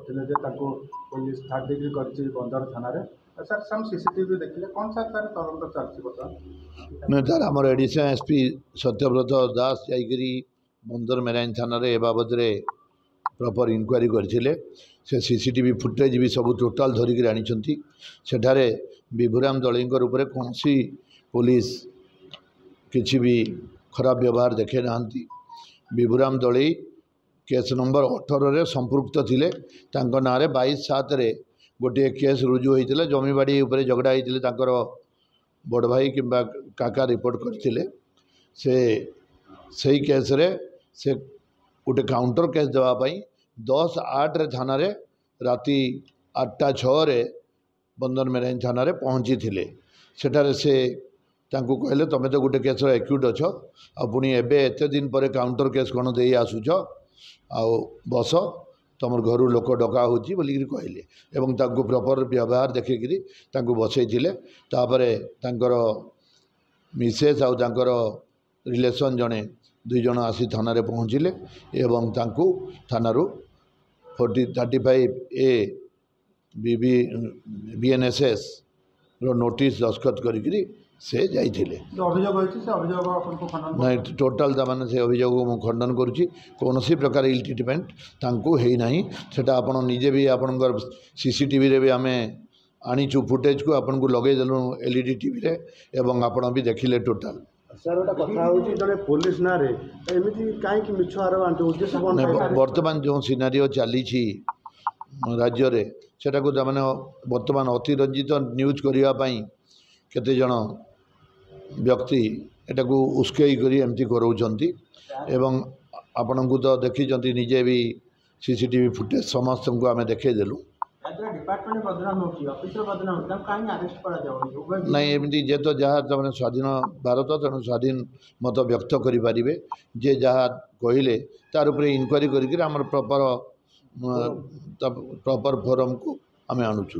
करते police 3rd degree कर बंदर थाना सर सम सीसीटीवी देखिए कौन सा सर तदंत चलती बर्तमान नहीं सर आम एडिशनल एसपी सत्यव्रत दास जाकरी बंदर मेराइन थाना ए बाबद प्रॉपर इंक्वारी करथिले से सीसीटीवी फुटेज भी सब टोटाल धरिक आनी सेठारे विभुराम दलईंकर उपरे कौन पुलिस किसी भी खराब व्यवहार देखे ना विभुराम दलई केस नंबर 18 रे संपृक्त थिले तांको नारे 22/7 रे गोटे केस रुजु होइतिले जमीबाड़ी उपरे झगड़ा होइतिले तांकर बड़ भाई किंबा काका रिपोर्ट करथिले से केस रे से गोटे काउंटर केस देवा पई 10/8 रे थाना रे राति 8:06 रे बंधन मेराइन थाना रे पहुँची थिले सेठारे से तांको कहले तमे तो गोटे केस एक्यूट अछ आ पुणी एबे एते दिन पर काउंटर केस कौन दे आसुछ आओ बस तुम घर लोक डका होची बोलिक कहले एवं तांको प्रॉपर व्यवहार देखिकी बसईले तापर मिसेस आउ तांकर रिलेशन जड़े 2 जन आसी थाना रे पहुँचले एवं तांको थाना 35A BNSS रो नोटिस दस्खत करी से जाइथिले नहीं टोटाल माने से अभियोग मु खंडन करुच्ची कौन प्रकार इल ट्रिटमेंट तांको है ना सेटा आपण निजे भी आपणकर सीसीटीवी रे भी आम आनीचु फुटेज को आपन को लगे देलु LED टीवी रे एवं आपण भी देखिले टोटाल सर गोटे कथा होची जने पुलिस ना रे एमिति काहे कि मिछ आरोप उद्देश्य कोन वर्तमान जो सिनारियो चली राज्य रे सेटा को माने वर्तमान अतिरंजित न्यूज करिया पई केते जन व्यक्ति एटा को उस्केई करी एमती कराउछंती एवं आपन को तो देखी निजे भी सीसीटीवी फुटेज समस्त को आम देखे देलु नहीं एमती जे तो जहाँ तमाने स्वाधीन भारत तेणु स्वाधीन मत व्यक्त करें जे जहाँ कहले तार उपरे इनक्वारी करके आम प्रॉपर फोरम को आम आणुचु।